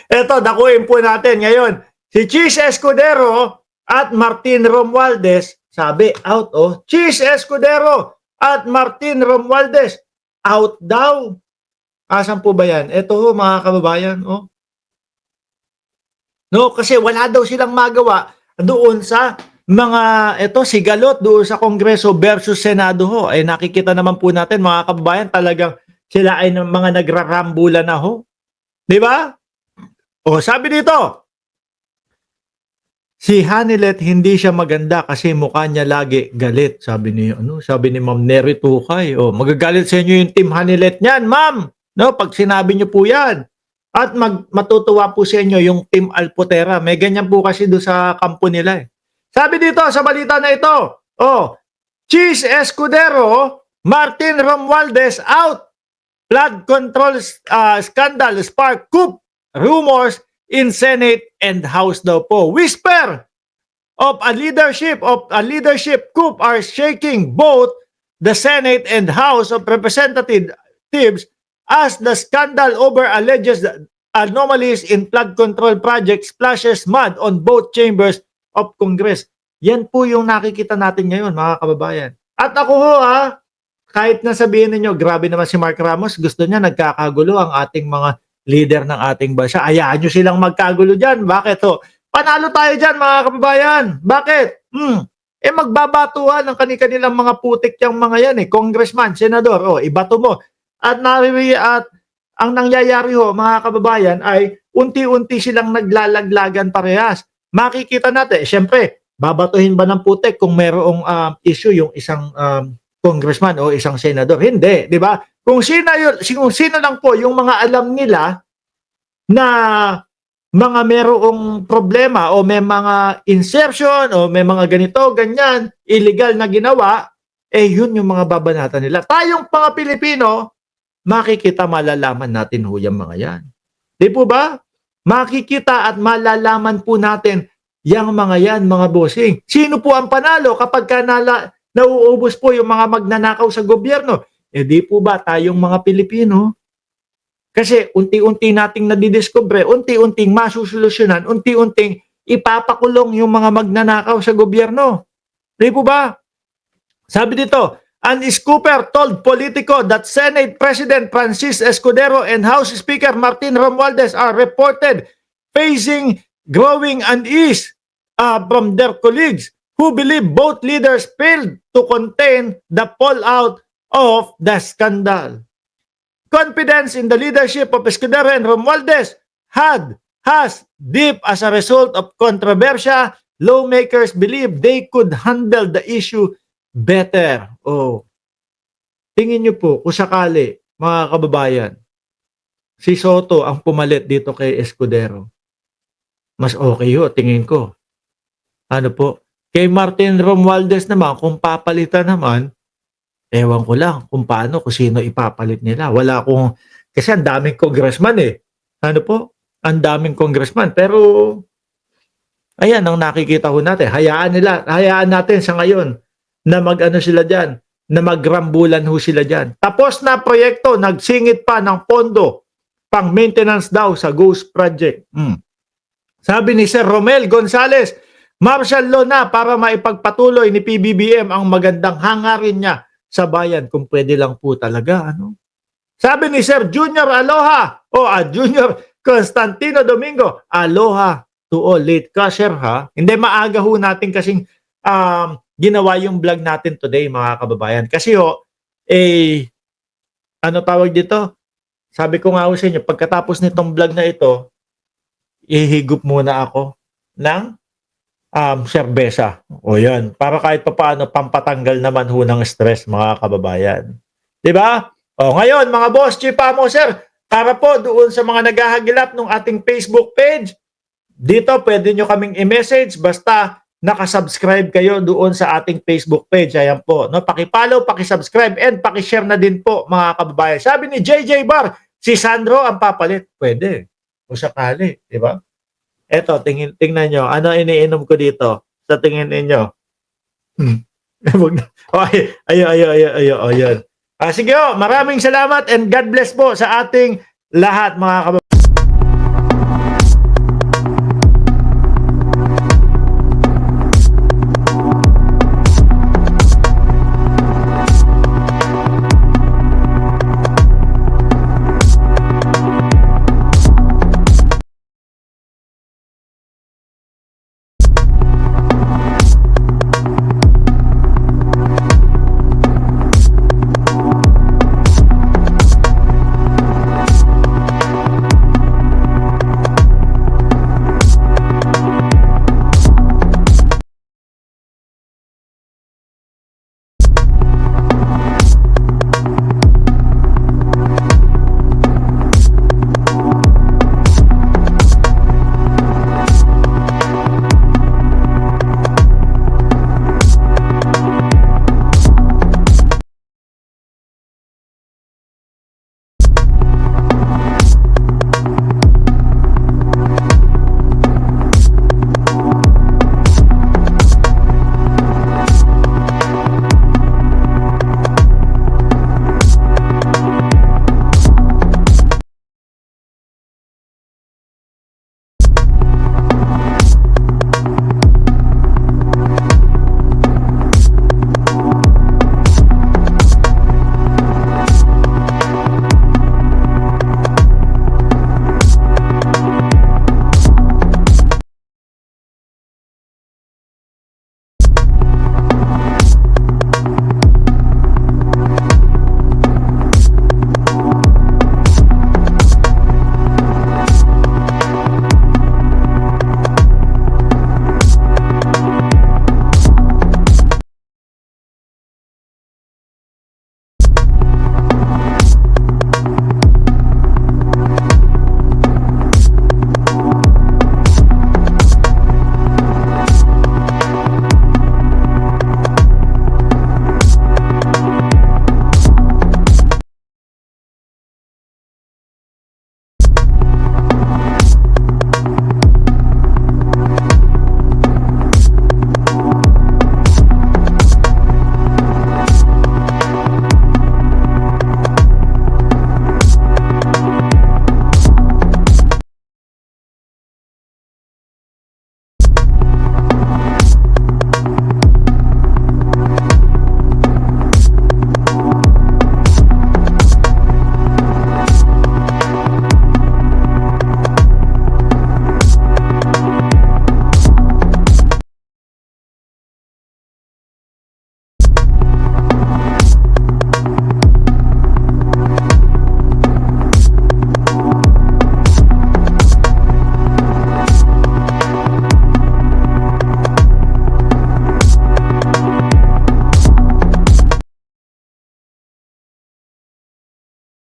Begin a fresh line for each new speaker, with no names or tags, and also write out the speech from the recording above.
Eto, dakuin po natin ngayon. Si Chis Escudero at Martin Romualdez, sabi out oh. Chis Escudero at Martin Romualdez, out daw. Asan po ba yan? Eto ho, mga kababayan, oh. No, kasi wala daw silang magawa doon sa mga sigalot doon sa Kongreso versus Senado ho. Ay nakikita naman po natin mga kababayan, talagang sila ay mga nagrarambulan na ho. 'Di ba? O sabi dito, si Hanilet hindi siya maganda kasi mukha niya lagi galit. Sabi ni Ma'am Neri Tukay. O magagalit sa inyo yung team Hanilet niyan, Ma'am. No, pag sinabi niyo po 'yan. At matutuwa po sa inyo yung Team Alpotera. May ganyan po kasi doon sa kampo nila eh. Sabi dito sa balita na ito, Chis Escudero, Martin Romualdez out. Flood control scandal spark coup. Rumors in Senate and House daw po. Whisper of a leadership coup are shaking both the Senate and House of Representatives as the scandal over alleged anomalies in flood control projects splashes mud on both chambers of Congress. Yan po yung nakikita natin ngayon, mga kababayan. At ako ho, kahit na sabihin ninyo, grabe naman si Mark Ramos, gusto niya nagkakagulo ang ating mga leader ng ating bansa. Hayaan nyo silang magkagulo dyan. Bakit ho? Panalo tayo dyan, mga kababayan. Bakit? Magbabatuhan ng kanilang mga putik yung mga yan Congressman, senador, ibato mo. At ang nangyayari ho, mga kababayan, ay unti-unti silang naglalaglagan parehas. Makikita natin, syempre, babatuhin ba ng putik kung mayroong issue yung isang congressman o isang senador? Hindi, di ba? Kung sino lang po yung mga alam nila na mga mayroong problema o may mga insertion o may mga ganito, ganyan, illegal na ginawa, yun yung mga babanatan nila. Tayong mga Pilipino, makikita, malalaman natin ho yung mga yan. Di po ba? Makikita at malalaman po natin yung mga yan, mga bossing. Sino po ang panalo kapag nauubos po yung mga magnanakaw sa gobyerno? Di po ba tayong mga Pilipino? Kasi unti-unti nating nadidiscover, unti-unting masusolusyonan, unti-unting ipapakulong yung mga magnanakaw sa gobyerno. Di po ba? Sabi dito, an scooper told Politico that Senate President Francis Escudero and House Speaker Martin Romualdez are reported facing growing unease from their colleagues who believe both leaders failed to contain the fallout of the scandal. Confidence in the leadership of Escudero and Romualdez has dipped as a result of controversy. Lawmakers believe they could handle the issue better. Tingin nyo po, kung sakali, mga kababayan, si Soto ang pumalit dito kay Escudero. Mas okay ho, tingin ko. Ano po? Kay Martin Romualdez naman, kung papalitan naman, ewan ko lang kung paano, kung sino ipapalit nila. Kasi ang daming congressman Ano po? Ang daming congressman. Pero, ayan ang nakikita ko natin. Hayaan natin sa ngayon na mag-ano sila dyan, na magrambulan ho sila dyan. Tapos na proyekto, nagsingit pa ng pondo pang maintenance daw sa Ghost Project. Sabi ni Sir Romel Gonzales, martial law na para maipagpatuloy ni PBBM ang magandang hangarin niya sa bayan. Kung pwede lang po talaga. Sabi ni Sir Junior Aloha, Junior Constantino Domingo, aloha to all late cashier Hindi, maaga ho natin kasing ginawa yung vlog natin today, mga kababayan. Kasi ano tawag dito? Sabi ko nga sa inyo, pagkatapos nitong vlog na ito, ihigop muna ako ng serbesa. Yan. Para kahit paano, pampatanggal naman ho ng stress, mga kababayan. Diba? Ngayon, mga boss, Chipamo, sir, para po doon sa mga naghahagilap ng ating Facebook page, dito pwede nyo kaming i-message basta nakasubscribe kayo doon sa ating Facebook page. Ayan po. Paki-follow, paki-subscribe, and paki-share na din po, mga kababayan. Sabi ni JJ Bar, si Sandro ang papalit. Pwede. Kung sakali. Diba? Eto, tingnan nyo. Ano iniinom ko dito? Sa tingin ninyo. Ayun. Sige, maraming salamat and God bless po sa ating lahat, mga kababayan.